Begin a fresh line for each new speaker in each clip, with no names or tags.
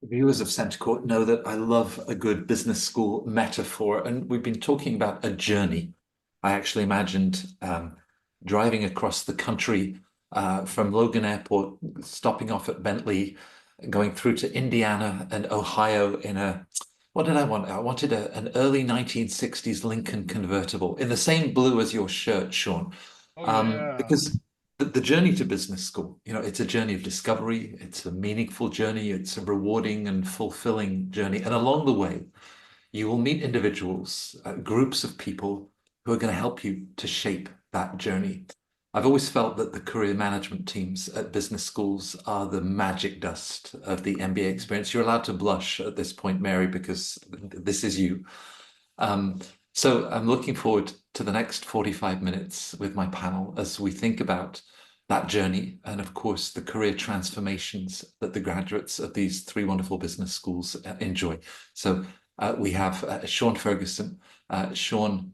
Viewers of Centre Court know that I love a good business school metaphor, and we've been talking about a journey. I actually imagined driving across the country from Logan Airport, stopping off at Bentley, going through to Indiana and Ohio in what did I want? I wanted an early 1960s Lincoln convertible in the same blue as your shirt, Sean.
Oh yeah.
Because the journey to business school, it's a journey of discovery, it's a meaningful journey, it's a rewarding and fulfilling journey. And along the way, you will meet individuals, groups of people who are going to help you to shape that journey. I've always felt that the career management teams at business schools are the magic dust of the MBA experience. You're allowed to blush at this point, Mary, because this is you. Um, so I'm looking forward to the next 45 minutes with my panel as we think about that journey and, of course, the career transformations that the graduates of these three wonderful business schools enjoy. So we have Sean Ferguson. Sean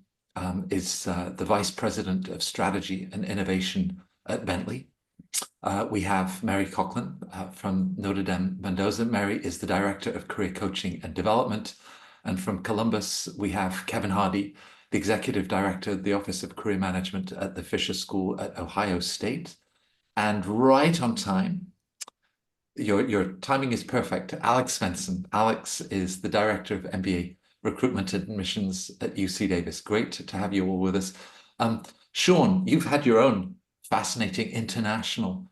is the Vice President of Strategy and Innovation at Bentley. We have Mary Coughlin from Notre Dame Mendoza. Mary is the Director of Career Coaching and Development. And from Columbus, we have Kevin Hardy, the Executive Director of the Office of Career Management at the Fisher School at Ohio State. And right on time, your timing is perfect. Alex Svensson. Alex is the Director of MBA Recruitment and Admissions at UC Davis. Great to have you all with us. Sean, you've had your own fascinating international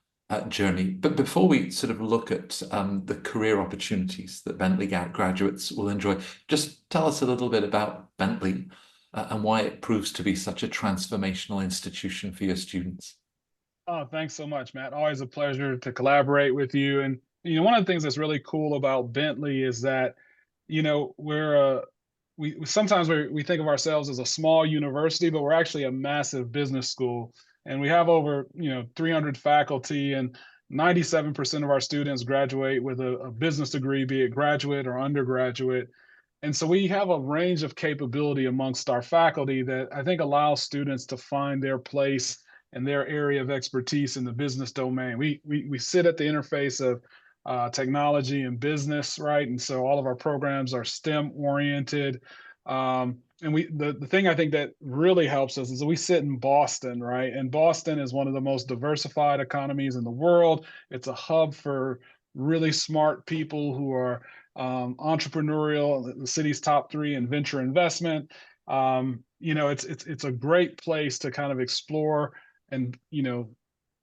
journey. But before we sort of look at the career opportunities that Bentley graduates will enjoy, just tell us a little bit about Bentley and why it proves to be such a transformational institution for your students.
Oh, thanks so much, Matt. Always a pleasure to collaborate with you. And one of the things that's really cool about Bentley is that, we sometimes we think of ourselves as a small university, but we're actually a massive business school. And we have over, 300 faculty, and 97% of our students graduate with a business degree, be it graduate or undergraduate. And so we have a range of capability amongst our faculty that I think allows students to find their place and their area of expertise in the business domain. We sit at the interface of technology and business, right? And so all of our programs are STEM oriented. And the thing I think that really helps us is that we sit in Boston, right? And Boston is one of the most diversified economies in the world. It's a hub for really smart people who are entrepreneurial, the city's top three in venture investment. It's a great place to kind of explore and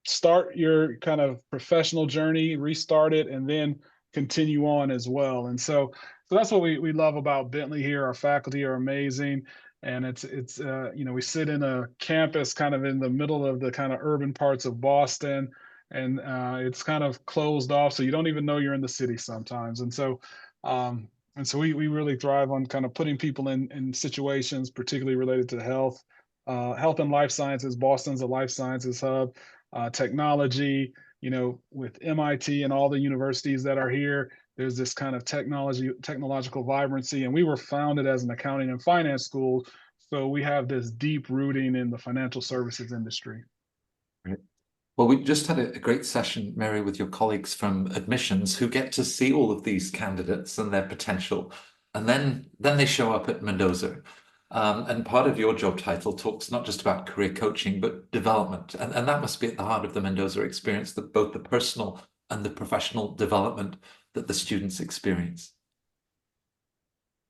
start your kind of professional journey, restart it, and then continue on as well. And so that's what we love about Bentley here. Our faculty are amazing, and we sit in a campus kind of in the middle of the kind of urban parts of Boston, and it's kind of closed off, so you don't even know you're in the city sometimes. And so we really thrive on kind of putting people in situations, particularly related to health and life sciences. Boston's a life sciences hub. Technology, with MIT and all the universities that are here, there's this kind of technological vibrancy. And we were founded as an accounting and finance school, so we have this deep rooting in the financial services industry.
Right. Well, we just had a great session, Mary, with your colleagues from admissions who get to see all of these candidates and their potential. And then they show up at Mendoza. And part of your job title talks not just about career coaching, but development. And that must be at the heart of the Mendoza experience, that both the personal and the professional development that the students experience.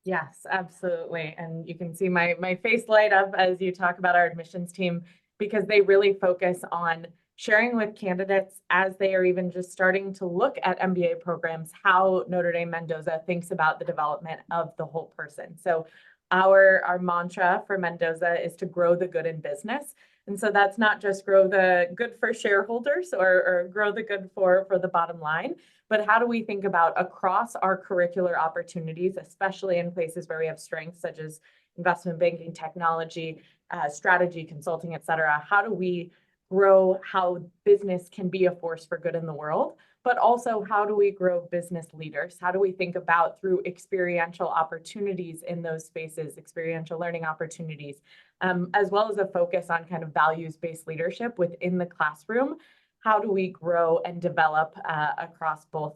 Yes, absolutely. And you can see my face light up as you talk about our admissions team, because they really focus on sharing with candidates as they are even just starting to look at MBA programs, how Notre Dame Mendoza thinks about the development of the whole person. So our mantra for Mendoza is to grow the good in business. And so that's not just grow the good for shareholders or grow the good for the bottom line, but how do we think about across our curricular opportunities, especially in places where we have strengths such as investment banking, technology, strategy, consulting, et cetera. How do we grow how business can be a force for good in the world, but also how do we grow business leaders? How do we think about through experiential opportunities in those spaces, experiential learning opportunities, as well as a focus on kind of values-based leadership within the classroom? How do we grow and develop across both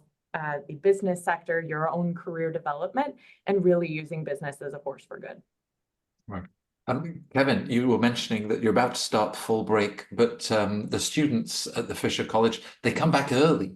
the business sector, your own career development, and really using business as a force for good.
Right. Kevin, you were mentioning that you're about to start fall break, but the students at the Fisher College, they come back early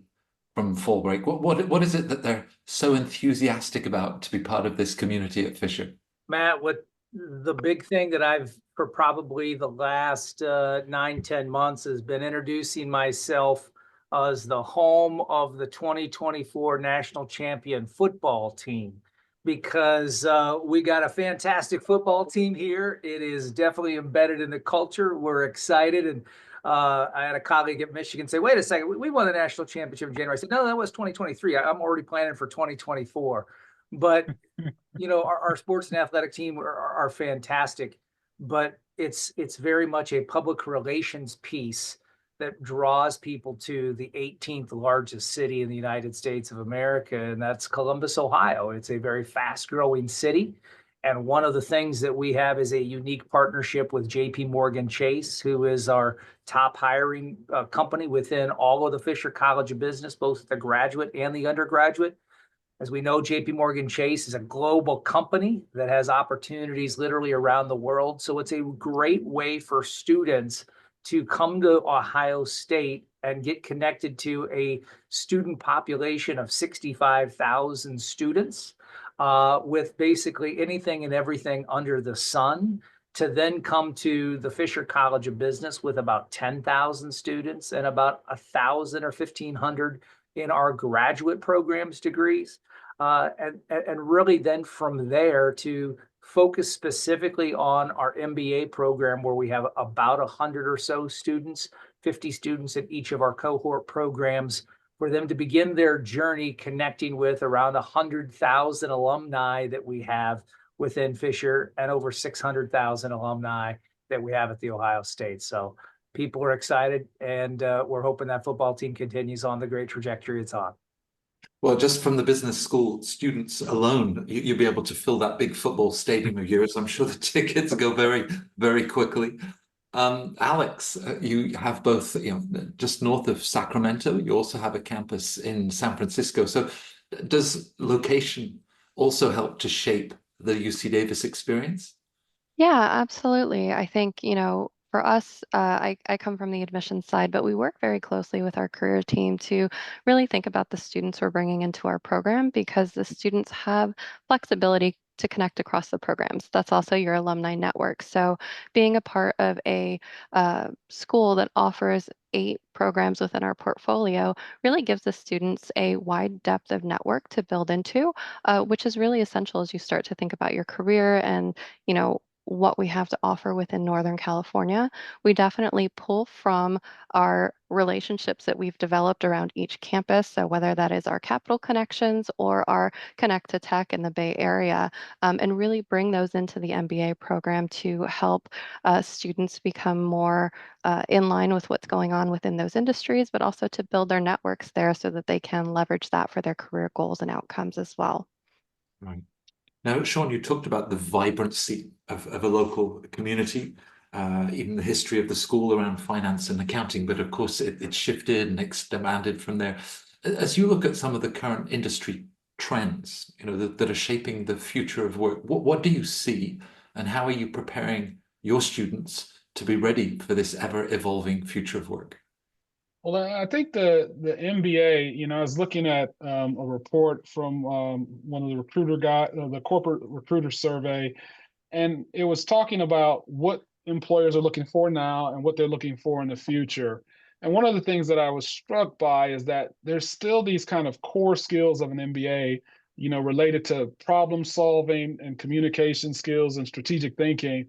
from fall break. What is it that they're so enthusiastic about to be part of this community at Fisher?
Matt, what the big thing that I've, for probably the last 9-10 months, has been introducing myself as the home of the 2024 national champion football team, because we got a fantastic football team here. It is definitely embedded in the culture. We're excited. And I had a colleague at Michigan say, wait a second, we won the national championship in January. I said, no, that was 2023. I'm already planning for 2024. But you know, our sports and athletic team are fantastic, but it's very much a public relations piece that draws people to the 18th largest city in the United States of America, and that's Columbus, Ohio. It's a very fast-growing city. And one of the things that we have is a unique partnership with JP Chase, who is our top hiring company within all of the Fisher College of Business, both the graduate and the undergraduate. As we know, JP Chase is a global company that has opportunities literally around the world. So it's a great way for students to come to Ohio State and get connected to a student population of 65,000 students with basically anything and everything under the sun, to then come to the Fisher College of Business with about 10,000 students and about 1,000 or 1,500 in our graduate programs degrees. And really then from there to focus specifically on our MBA program, where we have about 100 or so students, 50 students in each of our cohort programs, for them to begin their journey connecting with around 100,000 alumni that we have within Fisher, and over 600,000 alumni that we have at the Ohio State. So people are excited, and we're hoping that football team continues on the great trajectory it's on.
Well, just from the business school students alone, you'll be able to fill that big football stadium of yours. I'm sure the tickets go very, very quickly. Alex, you have both, just north of Sacramento. You also have a campus in San Francisco. So does location also help to shape the UC Davis experience?
Yeah, absolutely. I think, for us, I come from the admissions side, but we work very closely with our career team to really think about the students we're bringing into our program, because the students have flexibility to connect across the programs. That's also your alumni network. So being a part of a school that offers 8 programs within our portfolio really gives the students a wide depth of network to build into, which is really essential as you start to think about your career and, what we have to offer within Northern California. We definitely pull from our relationships that we've developed around each campus. So whether that is our capital connections or our Connect to Tech in the Bay Area, and really bring those into the MBA program to help students become more in line with what's going on within those industries, but also to build their networks there so that they can leverage that for their career goals and outcomes as well.
Right. Now, Sean, you talked about the vibrancy of a local community, even the history of the school around finance and accounting, but of course it shifted and expanded from there. As you look at some of the current industry trends, that are shaping the future of work, what do you see, and how are you preparing your students to be ready for this ever-evolving future of work?
Well, I think the MBA, I was looking at a report from one of the the corporate recruiter survey, and it was talking about what employers are looking for now and what they're looking for in the future. And one of the things that I was struck by is that there's still these kind of core skills of an MBA, related to problem solving and communication skills and strategic thinking,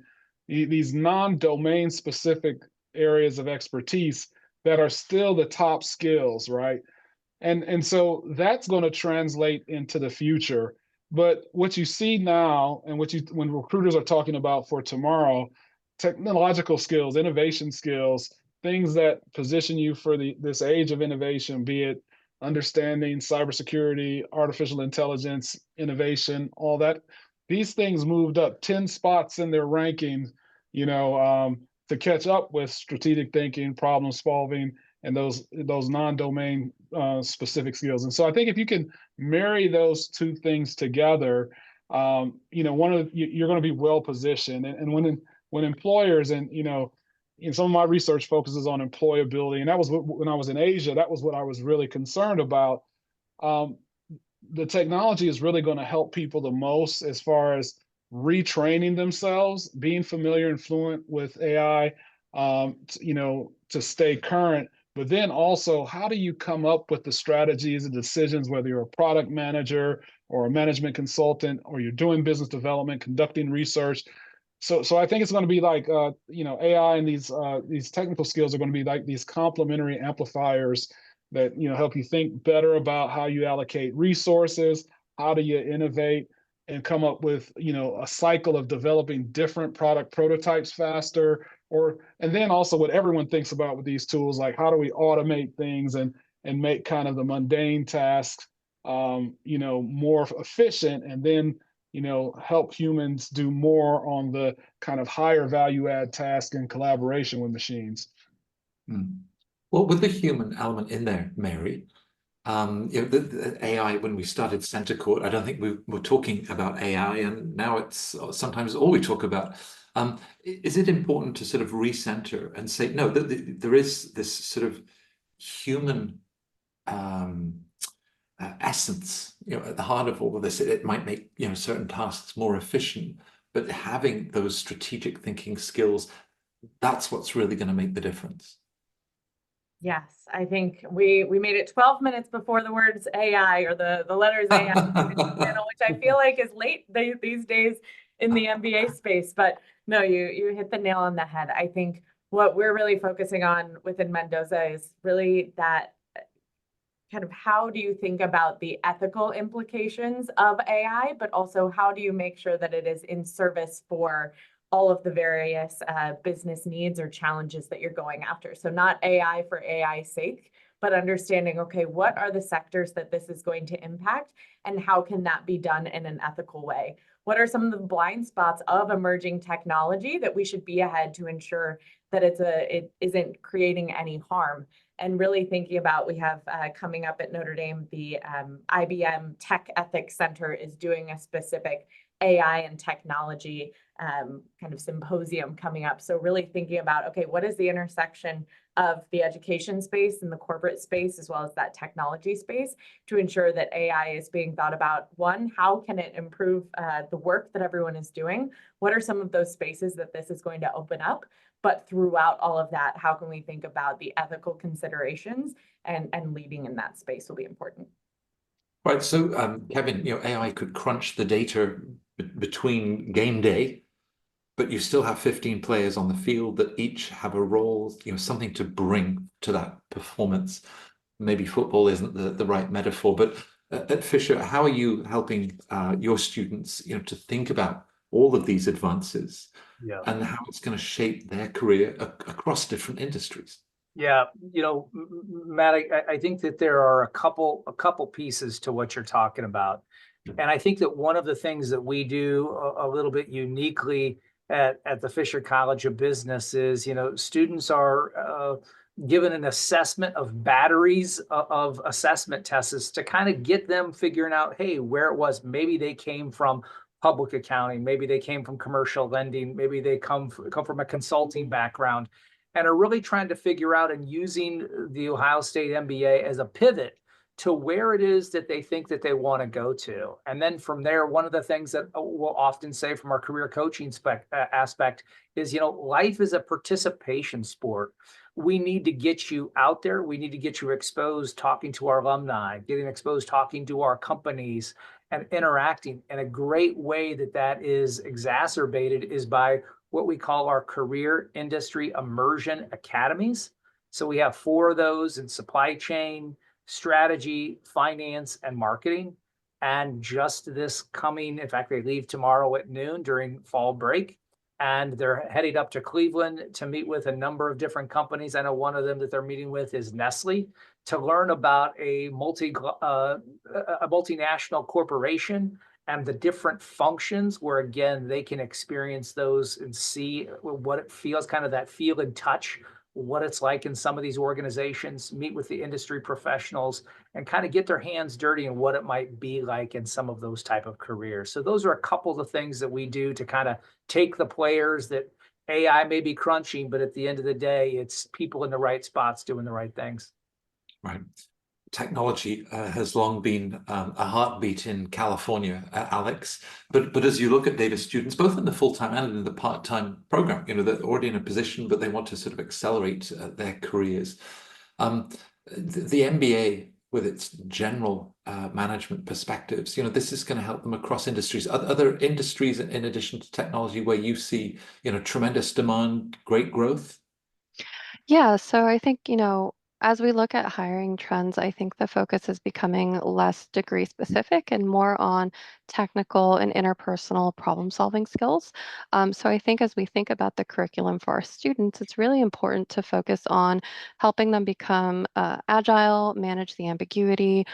these non-domain specific areas of expertise that are still the top skills, right? And so that's going to translate into the future. But what you see now, and when recruiters are talking about for tomorrow, technological skills, innovation skills, things that position you for this age of innovation, be it understanding cybersecurity, artificial intelligence, innovation, all that. These things moved up 10 spots in their ranking, to catch up with strategic thinking, problem solving, and those non-domain specific skills. And so I think if you can marry those two things together, you know, you're going to be well positioned. And when employers and some of my research focuses on employability, and that was when I was in Asia, that was what I was really concerned about. The technology is really going to help people the most as far as retraining themselves, being familiar and fluent with AI, to stay current. But then also, how do you come up with the strategies and decisions, whether you're a product manager or a management consultant, or you're doing business development, conducting research? So I think it's going to be like, AI and these technical skills are going to be like these complementary amplifiers that, help you think better about how you allocate resources, how do you innovate, and come up with, a cycle of developing different product prototypes faster, and then also what everyone thinks about with these tools, like how do we automate things and make kind of the mundane tasks, more efficient, and then, help humans do more on the kind of higher value add task in collaboration with machines.
Well, with the human element in there, Mary, the AI, when we started Center Court, I don't think we were talking about AI, and now it's sometimes all we talk about. Is it important to sort of recenter and say, no, there is this sort of human essence, at the heart of all of this? It might make, certain tasks more efficient, but having those strategic thinking skills, that's what's really going to make the difference.
Yes, I think we made it 12 minutes before the words AI or the letters AI, which I feel like is late these days in the MBA space. But no, you hit the nail on the head. I think what we're really focusing on within Mendoza is really that kind of, how do you think about the ethical implications of AI, but also how do you make sure that it is in service for all of the various business needs or challenges that you're going after. So not AI for AI's sake, but understanding, okay, what are the sectors that this is going to impact, and how can that be done in an ethical way? What are some of the blind spots of emerging technology that we should be ahead to ensure that it isn't creating any harm? And really thinking about, we have coming up at Notre Dame, the IBM Tech Ethics Center is doing a specific AI and technology kind of symposium coming up. So really thinking about, okay, what is the intersection of the education space and the corporate space, as well as that technology space, to ensure that AI is being thought about? One, how can it improve the work that everyone is doing? What are some of those spaces that this is going to open up? But throughout all of that, how can we think about the ethical considerations, and leading in that space will be important.
Right. So, Kevin, AI could crunch the data between game day, but you still have 15 players on the field that each have a role, something to bring to that performance. Maybe football isn't the right metaphor, but at Fisher, how are you helping your students, to think about all of these advances and how it's going to shape their career across different industries?
Yeah, Matt, I think that there are a couple pieces to what you're talking about. And I think that one of the things that we do a little bit uniquely at the Fisher College of Business is, students are given an assessment of batteries of assessment tests to kind of get them figuring out, hey, where it was. Maybe they came from public accounting, maybe they came from commercial lending, maybe they come from a consulting background, and are really trying to figure out and using the Ohio State MBA as a pivot to where it is that they think that they want to go to. And then from there, one of the things that we'll often say from our career coaching aspect is, life is a participation sport. We need to get you out there. We need to get you exposed, talking to our alumni, getting exposed, talking to our companies, and interacting. And a great way that is exacerbated is by what we call our career industry immersion academies. So we have 4 of those in supply chain, strategy, finance, and marketing. And just this coming, in fact, they leave tomorrow at noon during fall break, and they're heading up to Cleveland to meet with a number of different companies. I know one of them that they're meeting with is Nestle, to learn about a multinational corporation and the different functions where, again, they can experience those and see what it feels, kind of that feel and touch what it's like in some of these organizations, meet with the industry professionals, and kind of get their hands dirty in what it might be like in some of those type of careers. So those are a couple of the things that we do to kind of take the players that AI may be crunching, but at the end of the day, it's people in the right spots doing the right things.
Right. Technology has long been a heartbeat in California, Alex. But as you look at data students, both in the full-time and in the part-time program, they're already in a position, but they want to sort of accelerate their careers. The MBA, with its general management perspectives, this is going to help them across industries. Other industries, in addition to technology, where you see, tremendous demand, great growth?
Yeah, so I think, as we look at hiring trends, I think the focus is becoming less degree specific and more on technical and interpersonal problem solving skills. So I think as we think about the curriculum for our students, it's really important to focus on helping them become agile, manage the ambiguity,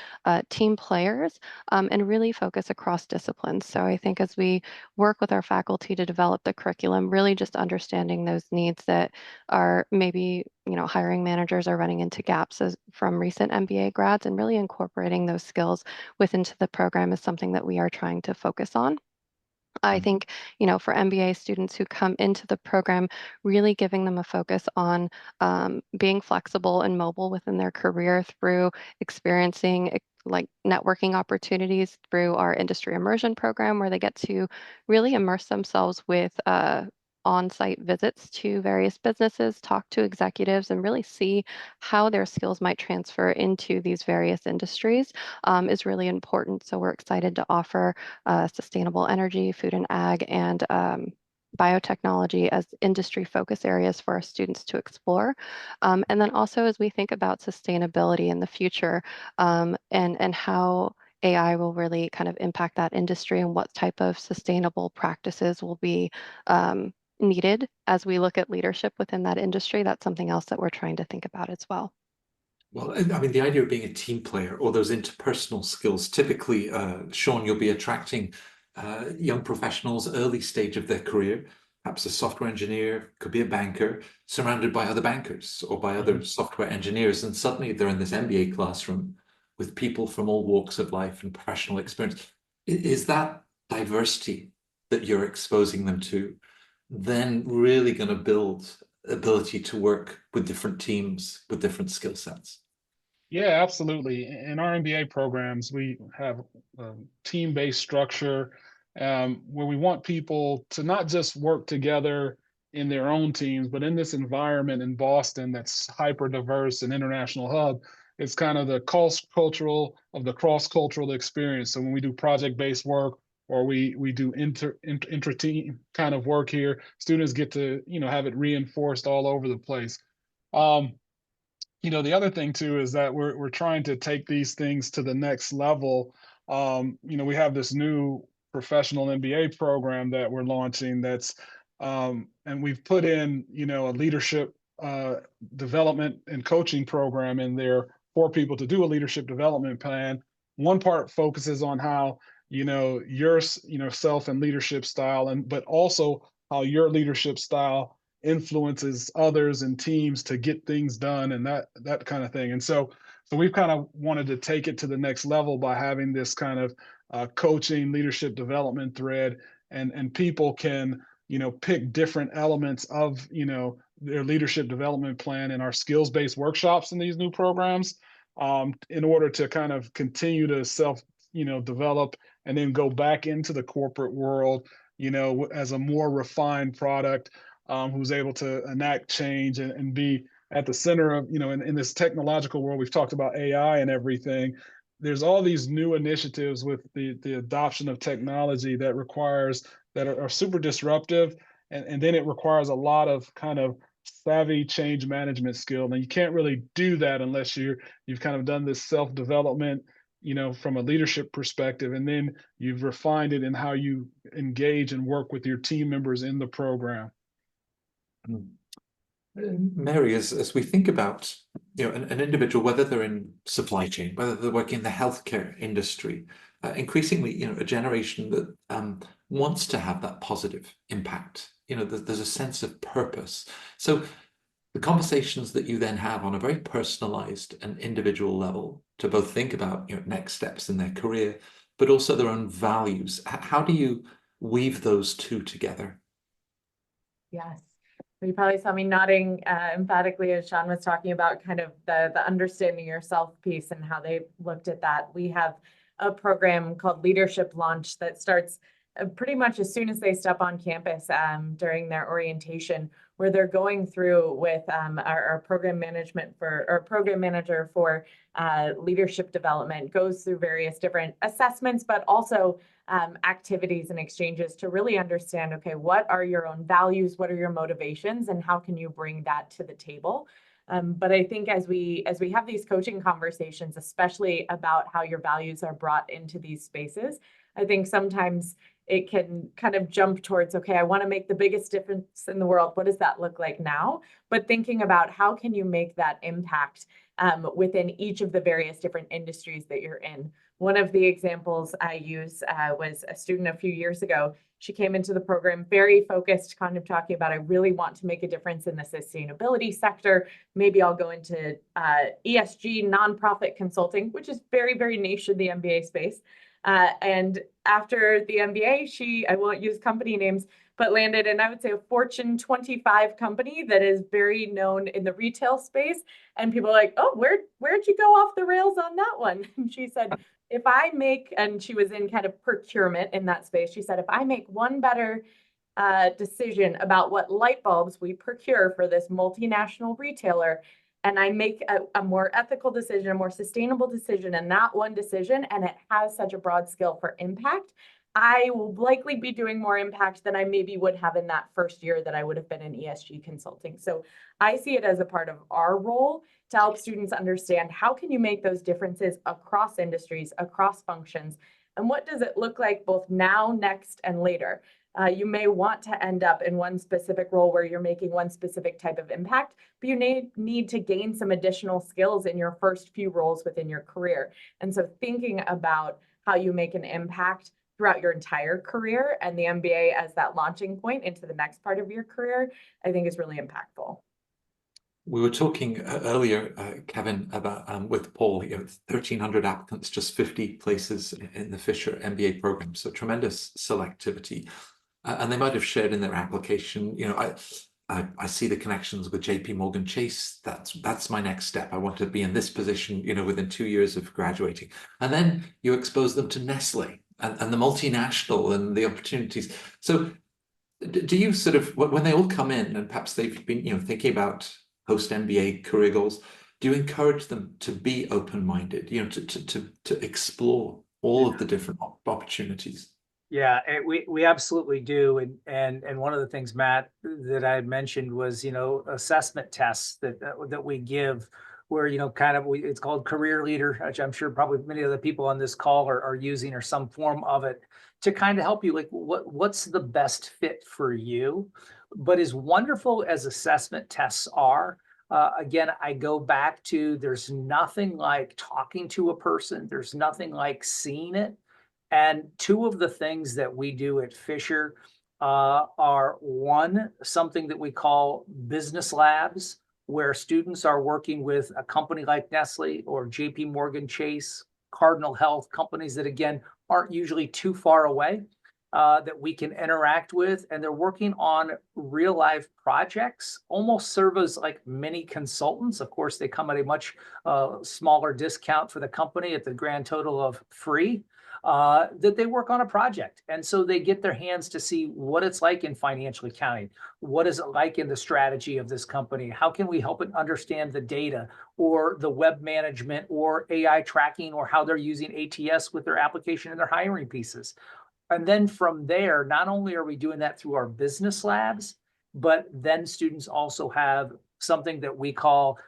team players, and really focus across disciplines. So I think as we work with our faculty to develop the curriculum, really just understanding those needs that are maybe hiring managers are running into gaps from recent MBA grads, and really incorporating those skills within the program is something that we are trying to focus on. I think, for MBA students who come into the program, really giving them a focus on being flexible and mobile within their career through experiencing like networking opportunities through our industry immersion program, where they get to really immerse themselves with on-site visits to various businesses, talk to executives, and really see how their skills might transfer into these various industries is really important. So we're excited to offer sustainable energy, food and ag, and biotechnology as industry focus areas for our students to explore. And then also as we think about sustainability in the future and how AI will really kind of impact that industry and what type of sustainable practices will be needed as we look at leadership within that industry, that's something else that we're trying to think about as well.
Well, I mean, the idea of being a team player or those interpersonal skills, typically, Sean, you'll be attracting young professionals early stage of their career, perhaps a software engineer, could be a banker, surrounded by other bankers or by other software engineers. And suddenly they're in this MBA classroom with people from all walks of life and professional experience. Is that diversity that you're exposing them to then really going to build ability to work with different teams with different skill sets?
Yeah, absolutely. In our MBA programs, we have a team-based structure where we want people to not just work together in their own teams, but in this environment in Boston that's hyper diverse and international hub. It's kind of the cross-cultural experience. So when we do project-based work or we do intra-team kind of work here, students get to have it reinforced all over the place. The other thing too is that we're trying to take these things to the next level. We have this new professional MBA program that we're launching and we've put in, a leadership development and coaching program in there for people to do a leadership development plan. One part focuses on how, your, self and leadership style, but also how your leadership style influences others and teams to get things done and that kind of thing. And so we've kind of wanted to take it to the next level by having this kind of coaching leadership development thread, and people can pick different elements of their leadership development plan in our skills-based workshops in these new programs in order to kind of continue to self develop and then go back into the corporate world as a more refined product who's able to enact change and be at the center of, in this technological world. We've talked about AI and everything. There's all these new initiatives with the adoption of technology that are super disruptive. And then it requires a lot of kind of savvy change management skill. And you can't really do that unless you've kind of done this self-development, from a leadership perspective, and then you've refined it in how you engage and work with your team members in the program.
Mary, as we think about an individual, whether they're in supply chain, whether they're working in the healthcare industry, increasingly a generation that wants to have that positive impact. There's a sense of purpose. So the conversations that you then have on a very personalized and individual level to both think about, next steps in their career, but also their own values. How do you weave those two together?
Yes. You probably saw me nodding emphatically as Sean was talking about kind of the understanding yourself piece and how they looked at that. We have a program called Leadership Launch that starts pretty much as soon as they step on campus during their orientation, where they're going through with our program program manager for leadership development, goes through various different assessments, but also activities and exchanges to really understand, okay, what are your own values, what are your motivations, and how can you bring that to the table? But I think as we have these coaching conversations, especially about how your values are brought into these spaces, I think sometimes it can kind of jump towards, okay, I want to make the biggest difference in the world. What does that look like now? But thinking about how can you make that impact within each of the various different industries that you're in. One of the examples I use was a student a few years ago. She came into the program very focused, kind of talking about, I really want to make a difference in the sustainability sector. Maybe I'll go into ESG nonprofit consulting, which is very, very niche in the MBA space. And after the MBA, I won't use company names, but landed in, I would say, a Fortune 25 company that is very known in the retail space. And people are like, oh, where'd you go off the rails on that one? And she said, and she was in kind of procurement in that space. She said, if I make one better decision about what light bulbs we procure for this multinational retailer, and I make a more ethical decision, a more sustainable decision, and that one decision, and it has such a broad scale for impact, I will likely be doing more impact than I maybe would have in that first year that I would have been in ESG consulting. So I see it as a part of our role to help students understand how can you make those differences across industries, across functions, and what does it look like both now, next, and later. You may want to end up in one specific role where you're making one specific type of impact, but you need to gain some additional skills in your first few roles within your career. And so thinking about how you make an impact throughout your entire career and the MBA as that launching point into the next part of your career, I think is really impactful.
We were talking earlier, Kevin, about with Paul, 1,300 applicants, just 50 places in the Fisher MBA program. So tremendous selectivity. And they might have shared in their application, I see the connections with JP Morgan Chase. That's my next step. I want to be in this position, within 2 years of graduating. And then you expose them to Nestle and the multinational and the opportunities. So do you sort of, when they all come in and perhaps they've been, thinking about post-MBA career goals, do you encourage them to be open-minded, to explore all of the different opportunities?
Yeah, we absolutely do. And one of the things, Matt, that I had mentioned was, assessment tests that we give where, it's called Career Leader, which I'm sure probably many of the people on this call are using or some form of it to kind of help you, like what's the best fit for you. But as wonderful as assessment tests are, again, I go back to there's nothing like talking to a person. There's nothing like seeing it. And two of the things that we do at Fisher are one, something that we call business labs, where students are working with a company like Nestle or JP Morgan Chase, Cardinal Health, companies that, again, aren't usually too far away, that we can interact with. And they're working on real life projects, almost serve as like mini consultants. Of course, they come at a much smaller discount for the company at the grand total of free. That they work on a project. And so they get their hands to see what it's like in financial accounting. What is it like in the strategy of this company? How can we help it understand the data or the web management or AI tracking or how they're using ATS with their application and their hiring pieces? And then from there, not only are we doing that through our business labs, but then students also have something that we call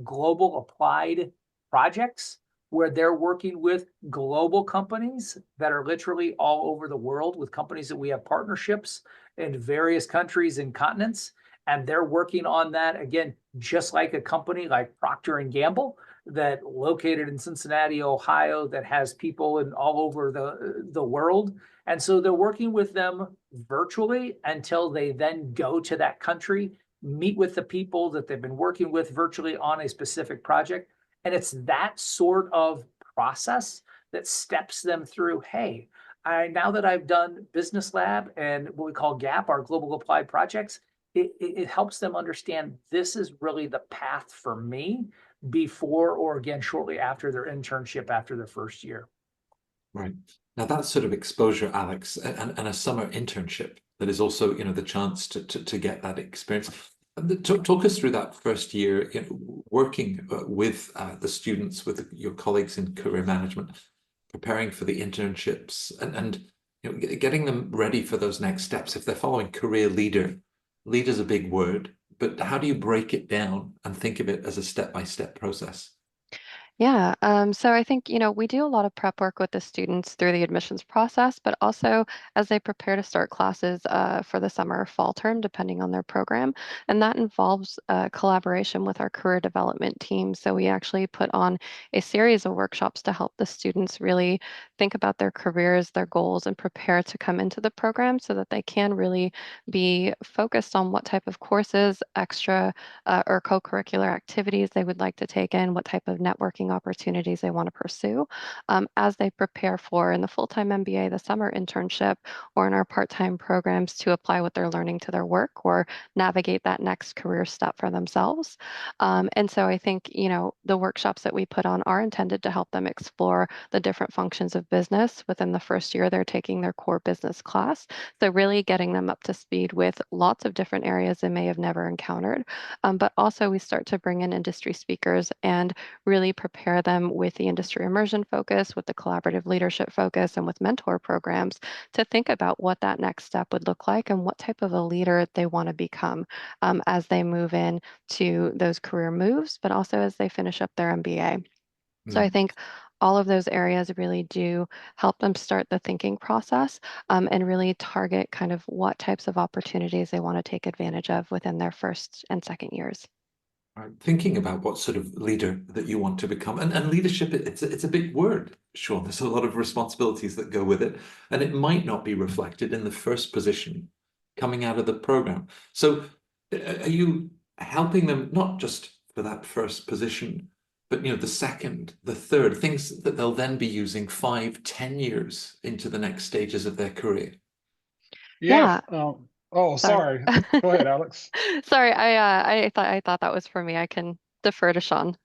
global applied projects, where they're working with global companies that are literally all over the world, with companies that we have partnerships in various countries and continents. And they're working on that, again, just like a company like Procter & Gamble that located in Cincinnati, Ohio, that has people in all over the world. And so they're working with them virtually until they then go to that country, meet with the people that they've been working with virtually on a specific project. And it's that sort of process that steps them through, hey, now that I've done Business Lab and what we call GAP, our Global Applied Projects, it helps them understand this is really the path for me before or again shortly after their internship after their first year.
Right. Now that sort of exposure, Alex, and a summer internship that is also, the chance to get that experience. Talk us through that first year, working with the students, with your colleagues in career management, preparing for the internships, and getting them ready for those next steps. If they're following career leader is a big word, but how do you break it down and think of it as a step-by-step process?
Yeah, so I think, we do a lot of prep work with the students through the admissions process, but also as they prepare to start classes for the summer or fall term, depending on their program. And that involves collaboration with our career development team. So we actually put on a series of workshops to help the students really think about their careers, their goals, and prepare to come into the program so that they can really be focused on what type of courses, extra or co-curricular activities they would like to take in, what type of networking opportunities they want to pursue as they prepare for in the full-time MBA, the summer internship, or in our part-time programs to apply what they're learning to their work or navigate that next career step for themselves. And so I think, the workshops that we put on are intended to help them explore the different functions of business within the first year they're taking their core business class. So really getting them up to speed with lots of different areas they may have never encountered. But also we start to bring in industry speakers and really prepare them with the industry immersion focus, with the collaborative leadership focus, and with mentor programs to think about what that next step would look like and what type of a leader they want to become as they move in to those career moves, but also as they finish up their MBA. So I think all of those areas really do help them start the thinking process and really target kind of what types of opportunities they want to take advantage of within their first and second years.
Right. Thinking about what sort of leader that you want to become, and leadership, it's a big word, Sean. There's a lot of responsibilities that go with it, and it might not be reflected in the first position coming out of the program. So are you helping them not just for that first position, but the second, the third, things that they'll then be using 5, 10 years into the next stages of their career?
Yeah.
Yeah.
Oh, sorry. Go ahead, Alex.
Sorry, I thought that was for me. I can defer to Sean.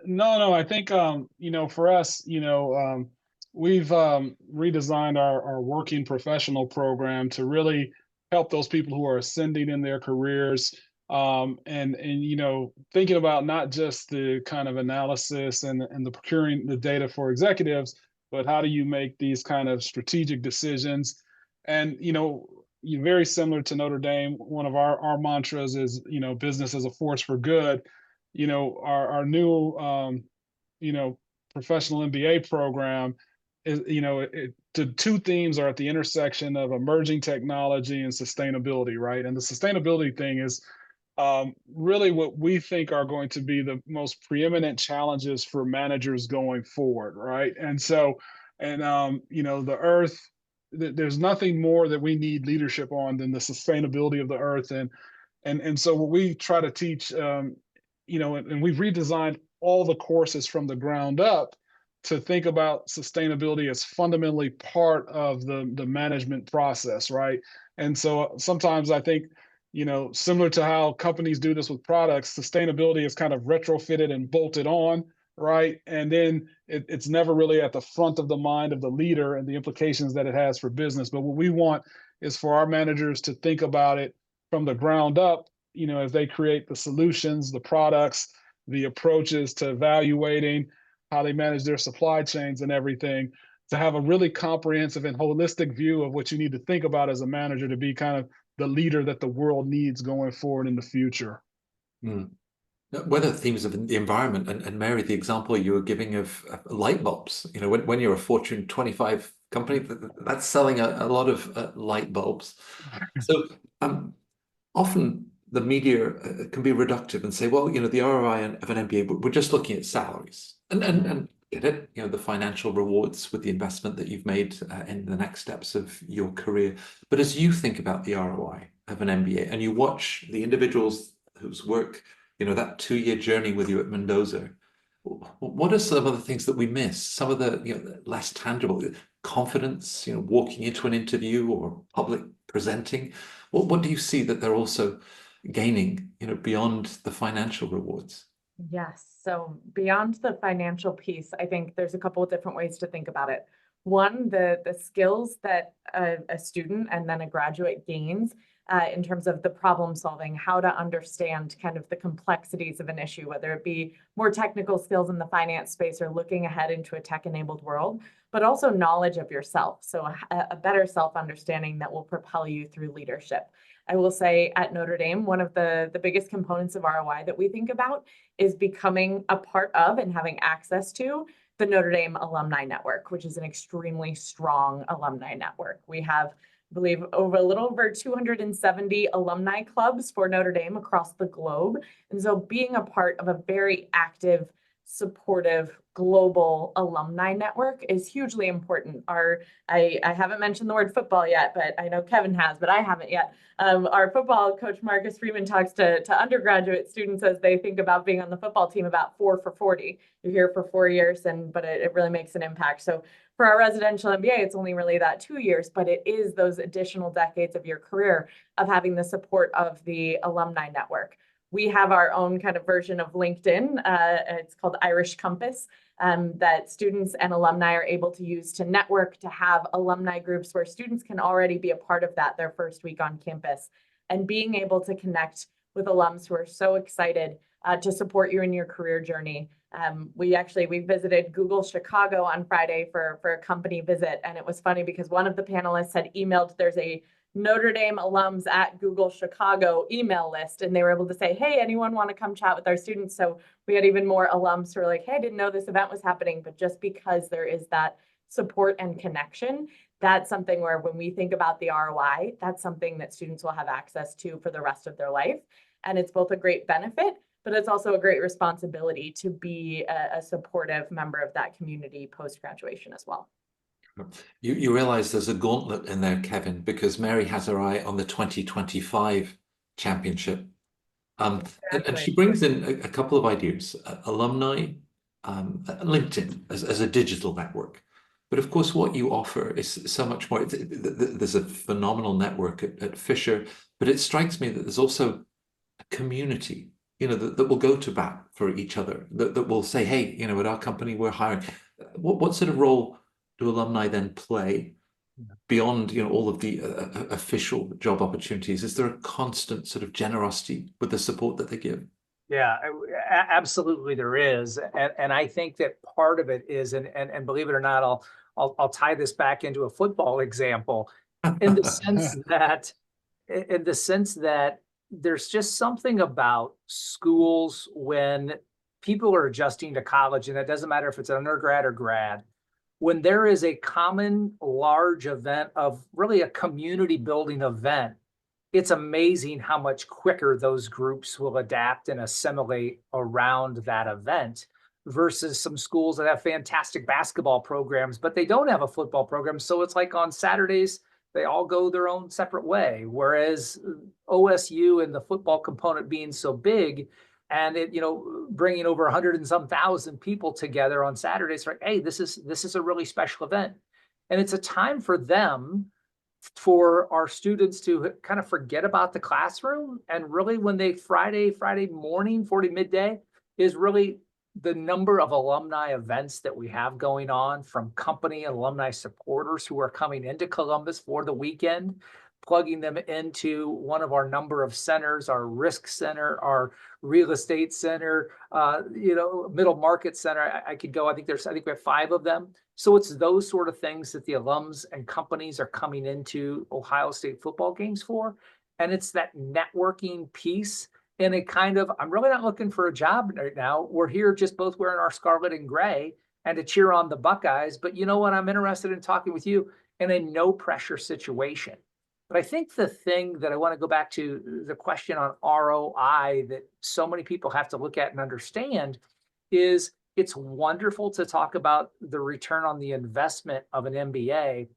No, I think for us, we've redesigned our working professional program to really help those people who are ascending in their careers, and thinking about not just the kind of analysis and the procuring the data for executives, but how do you make these kind of strategic decisions? And you're very similar to Notre Dame. One of our mantras is business as a force for good. Our new professional MBA program is the two themes are at the intersection of emerging technology and sustainability, right? And the sustainability thing is really what we think are going to be the most preeminent challenges for managers going forward, right? And so, the earth, there's nothing more that we need leadership on than the sustainability of the earth. And so what we try to teach, and we've redesigned all the courses from the ground up to think about sustainability as fundamentally part of the management process, right? And so sometimes I think, similar to how companies do this with products, sustainability is kind of retrofitted and bolted on, right? And then it's never really at the front of the mind of the leader and the implications that it has for business. But what we want is for our managers to think about it from the ground up, as they create the solutions, the products, the approaches to evaluating how they manage their supply chains and everything, to have a really comprehensive and holistic view of what you need to think about as a manager to be kind of the leader that the world needs going forward in the future.
Whether themes of the environment, and Mary, the example you were giving of light bulbs, when you're a Fortune 25 company, that's selling a lot of light bulbs. So often the media can be reductive and say, well, the ROI of an MBA, we're just looking at salaries and get it, the financial rewards with the investment that you've made in the next steps of your career. But as you think about the ROI have an MBA and you watch the individuals whose work, that 2-year journey with you at Mendoza, what are some of the things that we miss? Some of the, less tangible confidence, walking into an interview or public presenting. What do you see that they're also gaining, beyond the financial rewards?
Yes. So beyond the financial piece, I think there's a couple of different ways to think about it. One, the skills that a student and then a graduate gains in terms of the problem solving, how to understand kind of the complexities of an issue, whether it be more technical skills in the finance space or looking ahead into a tech-enabled world, but also knowledge of yourself. So a better self-understanding that will propel you through leadership. I will say at Notre Dame, one of the biggest components of ROI that we think about is becoming a part of and having access to the Notre Dame Alumni Network, which is an extremely strong alumni network. We have, I believe, a little over 270 alumni clubs for Notre Dame across the globe. And so being a part of a very active, supportive, global alumni network is hugely important. I haven't mentioned the word football yet, but I know Kevin has, but I haven't yet. Our football coach, Marcus Freeman, talks to undergraduate students as they think about being on the football team about 4 for 40. You're here for 4 years, but it really makes an impact. So for our residential MBA, it's only really that 2 years, but it is those additional decades of your career of having the support of the alumni network. We have our own kind of version of LinkedIn. It's called Irish Compass, that students and alumni are able to use to network, to have alumni groups where students can already be a part of that their first week on campus. And being able to connect with alums who are so excited to support you in your career journey. We visited Google Chicago on Friday for a company visit. And it was funny because one of the panelists had emailed, there's a Notre Dame alums at Google Chicago email list, and they were able to say, hey, anyone want to come chat with our students? So we had even more alums who were like, hey, I didn't know this event was happening, but just because there is that support and connection, that's something where when we think about the ROI, that's something that students will have access to for the rest of their life. And it's both a great benefit, but it's also a great responsibility to be a supportive member of that community post-graduation as well.
You realize there's a gauntlet in there, Kevin, because Mary has her eye on the 2025 championship. And she brings in a couple of ideas, alumni, LinkedIn as a digital network. But of course, what you offer is so much more. There's a phenomenal network at Fisher, but it strikes me that there's also a community, that will go to bat for each other, that will say, hey, at our company, we're hiring. What sort of role do alumni then play beyond all of the official job opportunities? Is there a constant sort of generosity with the support that they give?
Yeah, absolutely there is. And I think that part of it is, and believe it or not, I'll tie this back into a football example in the sense that there's just something about schools when people are adjusting to college, and it doesn't matter if it's an undergrad or grad, when there is a common large event of really a community building event, it's amazing how much quicker those groups will adapt and assimilate around that event versus some schools that have fantastic basketball programs, but they don't have a football program. So it's like on Saturdays, they all go their own separate way. Whereas OSU and the football component being so big, and it, bringing over 100 and some thousand people together on Saturdays, like, hey, this is a really special event. And it's a time for them, for our students to kind of forget about the classroom. And really when they Friday morning, 40 midday is really the number of alumni events that we have going on, from company and alumni supporters who are coming into Columbus for the weekend, plugging them into one of our number of centers, our risk center, our real estate center, middle market center. I could go, I think we have 5 of them. So it's those sort of things that the alums and companies are coming into Ohio State football games for. And it's that networking piece in a kind of, I'm really not looking for a job right now. We're here just both wearing our scarlet and gray and to cheer on the Buckeyes. But you know what? I'm interested in talking with you in a no pressure situation. But I think the thing that I want to go back to, the question on ROI that so many people have to look at and understand, is it's wonderful to talk about the return on the investment of an MBA,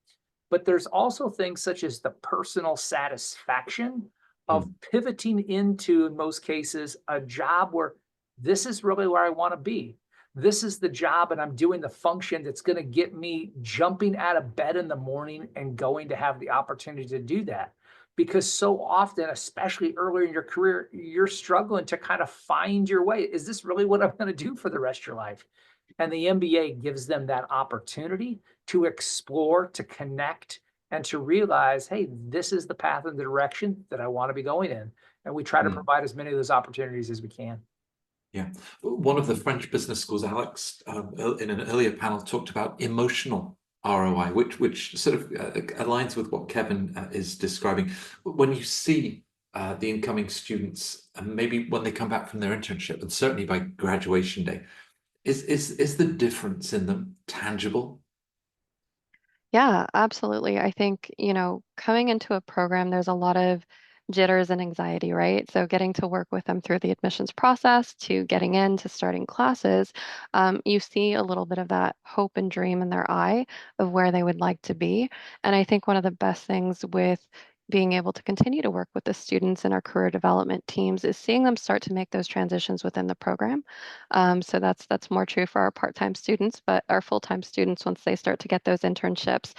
but there's also things such as the personal satisfaction of pivoting into, in most cases, a job where this is really where I want to be. This is the job, and I'm doing the function that's going to get me jumping out of bed in the morning and going to have the opportunity to do that. Because so often, especially earlier in your career, you're struggling to kind of find your way. Is this really what I'm going to do for the rest of your life? And the MBA gives them that opportunity to explore, to connect, and to realize, hey, this is the path and the direction that I want to be going in. And we try to provide as many of those opportunities as we can.
Yeah. One of the French business schools, Alex, in an earlier panel, talked about emotional ROI, which sort of aligns with what Kevin is describing. When you see the incoming students, and maybe when they come back from their internship, and certainly by graduation day, is the difference in them tangible?
Yeah, absolutely. I think, coming into a program, there's a lot of jitters and anxiety, right? So getting to work with them through the admissions process to getting in to starting classes, you see a little bit of that hope and dream in their eye of where they would like to be. And I think one of the best things with being able to continue to work with the students in our career development teams is seeing them start to make those transitions within the program. So that's more true for our part-time students, but our full-time students, once they start to get those internships,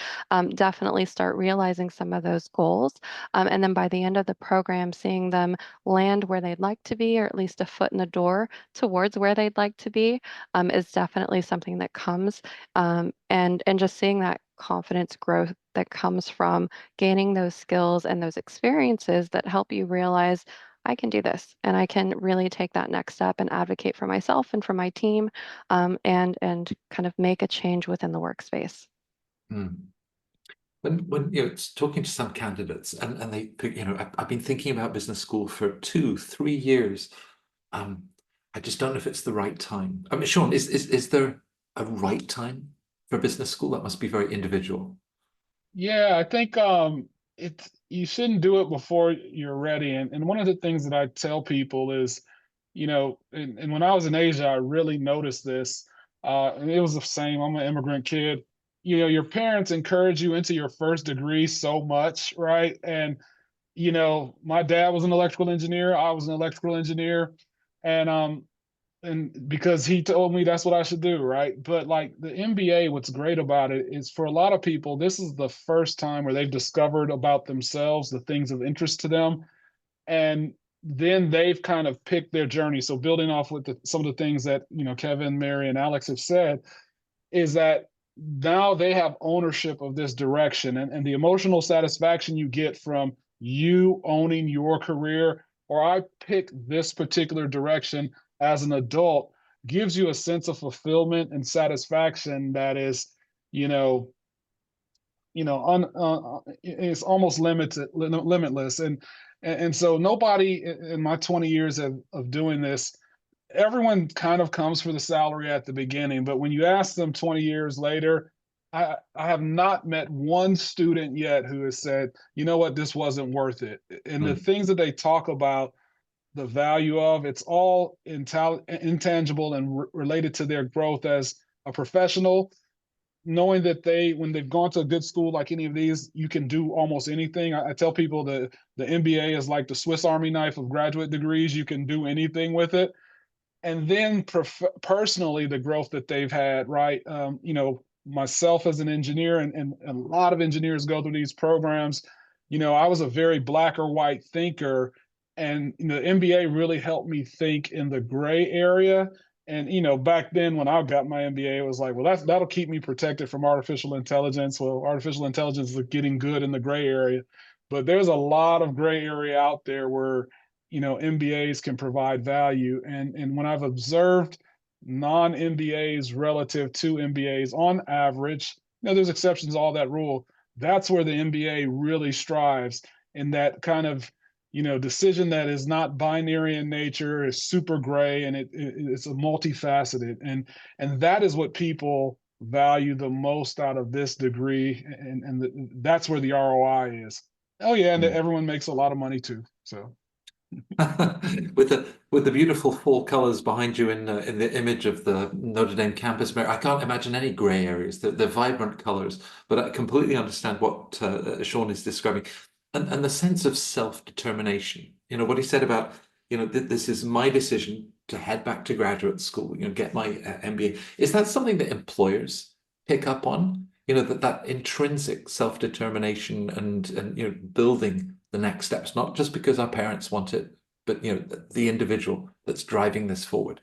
definitely start realizing some of those goals. And then by the end of the program, seeing them land where they'd like to be, or at least a foot in the door towards where they'd like to be, is definitely something that comes. And just seeing that confidence growth that comes from gaining those skills and those experiences that help you realize I can do this and I can really take that next step and advocate for myself and for my team, and kind of make a change within the workspace.
When it's talking to some candidates and they, I've been thinking about business school for 2-3 years. I just don't know if it's the right time. I mean, Sean, is there a right time for business school? That must be very individual.
Yeah, I think you shouldn't do it before you're ready. And one of the things that I tell people is, and when I was in Asia, I really noticed this. And it was the same. I'm an immigrant kid. Your parents encourage you into your first degree so much, right? And my dad was an electrical engineer. I was an electrical engineer, and because he told me that's what I should do, right? But like the MBA, what's great about it is for a lot of people, this is the first time where they've discovered about themselves, the things of interest to them. And then they've kind of picked their journey. So building off with some of the things that, Kevin, Mary, and Alex have said, is that now they have ownership of this direction, and the emotional satisfaction you get from you owning your career, or I pick this particular direction as an adult, gives you a sense of fulfillment and satisfaction that is, it's almost limitless. And so nobody in my 20 years of doing this, everyone kind of comes for the salary at the beginning, but when you ask them 20 years later, I have not met one student yet who has said, you know what, this wasn't worth it. And the things that they talk about, the value of, it's all intangible and related to their growth as a professional, knowing that when they've gone to a good school like any of these, you can do almost anything. I tell people the MBA is like the Swiss Army knife of graduate degrees. You can do anything with it. And then personally, the growth that they've had, right? Myself as an engineer, and a lot of engineers go through these programs. I was a very black or white thinker, and the MBA really helped me think in the gray area. And back then when I got my MBA, it was like, well, that'll keep me protected from artificial intelligence. Well, artificial intelligence is getting good in the gray area, but there's a lot of gray area out there where MBAs can provide value. And when I've observed non-MBAs relative to MBAs on average, there's exceptions to all that rule. That's where the MBA really strives, in that kind of decision that is not binary in nature, is super gray, and it's a multifaceted, and that is what people value the most out of this degree, and that's where the ROI is. Oh yeah, and everyone makes a lot of money too. So.
with the beautiful fall colors behind you in the image of the Notre Dame campus, Mary, I can't imagine any gray areas. They're vibrant colors, but I completely understand what Sean is describing. and the sense of self-determination. You know, what he said about, you know, this is my decision to head back to graduate school, you know, get my MBA. Is that something that employers pick up on? You know, that intrinsic self-determination and you know, building the next steps, not just because our parents want it, but you know, the individual that's driving this forward.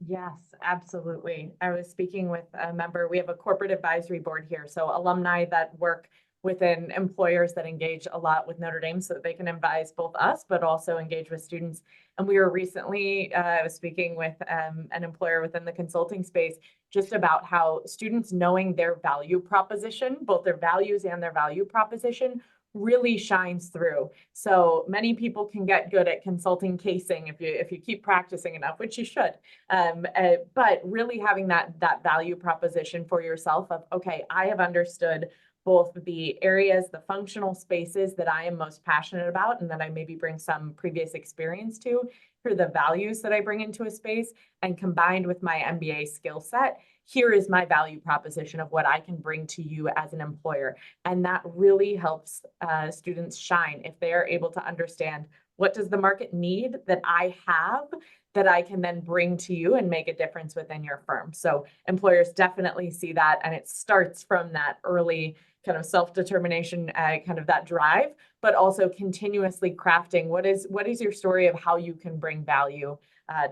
Yes, absolutely. I was speaking with a member. We have a corporate advisory board here, so alumni that work within employers that engage a lot with Notre Dame so that they can advise both us, but also engage with students. And we were recently, I was speaking with an employer within the consulting space just about how students knowing their value proposition, both their values and their value proposition, really shines through. So many people can get good at consulting casing if you keep practicing enough, which you should. But really having that value proposition for yourself of, okay, I have understood both the areas, the functional spaces that I am most passionate about and that I maybe bring some previous experience to, for the values that I bring into a space, and combined with my MBA skill set, here is my value proposition of what I can bring to you as an employer. And that really helps students shine if they are able to understand, what does the market need that I have that I can then bring to you and make a difference within your firm. So employers definitely see that, and it starts from that early kind of self-determination, kind of that drive, but also continuously crafting what is your story of how you can bring value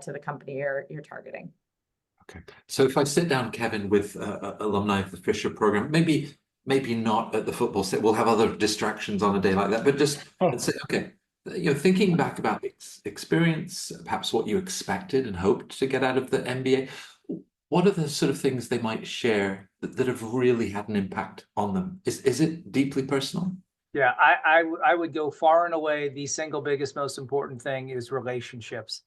to the company you're targeting.
Okay, so if I sit down, Kevin, with alumni of the Fisher program, maybe not at the football set, we'll have other distractions on a day like that, but just say, okay, you know, thinking back about experience, perhaps what you expected and hoped to get out of the MBA, what are the sort of things they might share that have really had an impact on them? Is it deeply personal?
Yeah, I would go far and away. The single biggest, most important thing is relationships.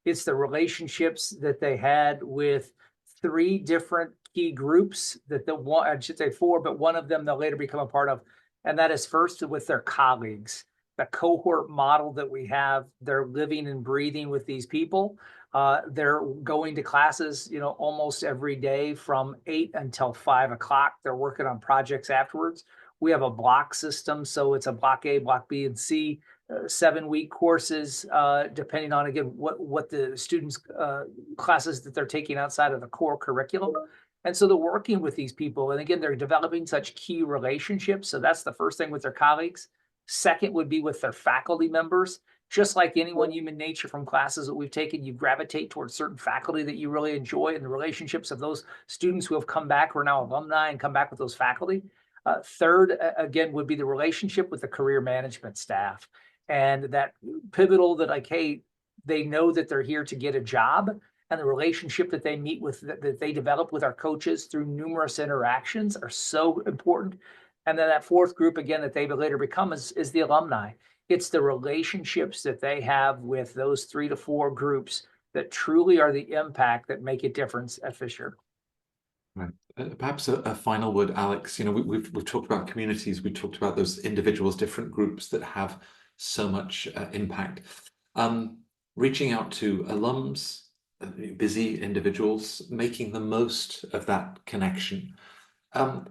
It's the relationships that they had with 3 different key groups that the one, I should say 4, but one of them they'll later become a part of. And that is first with their colleagues, the cohort model that we have. They're living and breathing with these people. They're going to classes, you know, almost every day from 8 until 5 o'clock. They're working on projects afterwards. We have a block system, so it's a block A, block B, and C, 7-week courses, depending on, again, what the students' classes that they're taking outside of the core curriculum. And so they're working with these people. And again, they're developing such key relationships. So that's the first thing with their colleagues. Second would be with their faculty members. Just like anyone, human nature from classes that we've taken, you gravitate towards certain faculty that you really enjoy, and the relationships of those students who have come back, who are now alumni and come back with those faculty. Third, again, would be the relationship with the career management staff, and that pivotal that, like, hey, they know that they're here to get a job, and the relationship that they meet with, that they develop with our coaches through numerous interactions, are so important. And then that fourth group, again, that they later become is the alumni. It's the relationships that they have with those 3 to 4 groups that truly are the impact that make a difference at Fisher.
Right. Perhaps a final word, Alex. You know, we've talked about communities, we talked about those individuals, different groups that have so much impact. Reaching out to alums, busy individuals, making the most of that connection. How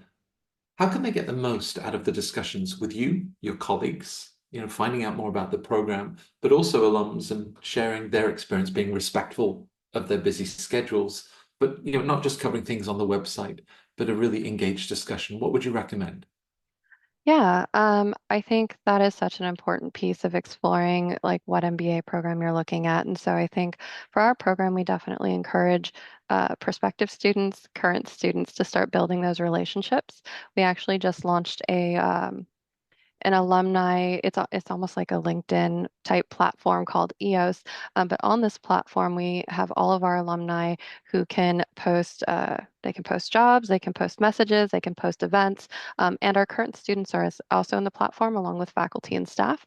can they get the most out of the discussions with you, your colleagues, you know, finding out more about the program, but also alums and sharing their experience, being respectful of their busy schedules, but, you know, not just covering things on the website, but a really engaged discussion? What would you recommend?
Yeah, I think that is such an important piece of exploring like what MBA program you're looking at. And so I think for our program, we definitely encourage prospective students, current students to start building those relationships. We actually just launched an alumni, it's almost like a LinkedIn type platform called EOS. But on this platform, we have all of our alumni who can post, they can post jobs, they can post messages, they can post events. And our current students are also in the platform along with faculty and staff.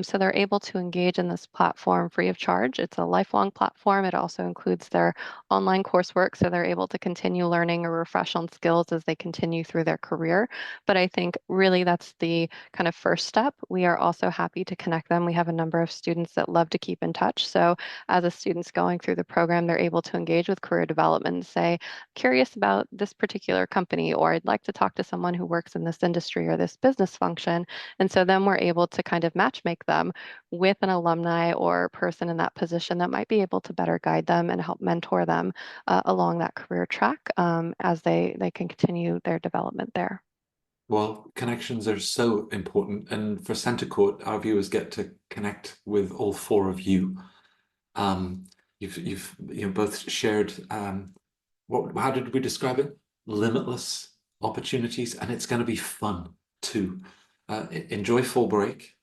So they're able to engage in this platform free of charge. It's a lifelong platform. It also includes their online coursework, so they're able to continue learning or refresh on skills as they continue through their career. But I think really that's the kind of first step. We are also happy to connect them. We have a number of students that love to keep in touch. So as a student's going through the program, they're able to engage with career development and say, curious curious about this particular company, or I'd like to talk to someone who works in this industry or this business function. And so then we're able to kind of matchmake them with an alumni or person in that position that might be able to better guide them and help mentor them along that career track as they can continue their development there.
Well, connections are so important, and for Center Court, our viewers get to connect with all four of you. You've both shared how did we describe it? Limitless opportunities, and it's going to be fun too. Enjoy fall break.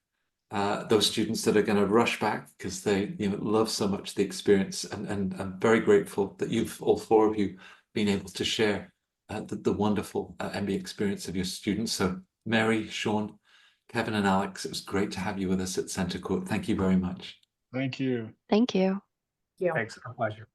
Those students that are going to rush back because they love so much the experience, and I'm very grateful that you've all four of you been able to share the wonderful MBA experience of your students. So Mary, Sean, Kevin, and Alex, it was great to have you with us at Center Court. Thank you very much.
Thank you.
Thank you.
Yeah.
Thanks, our pleasure.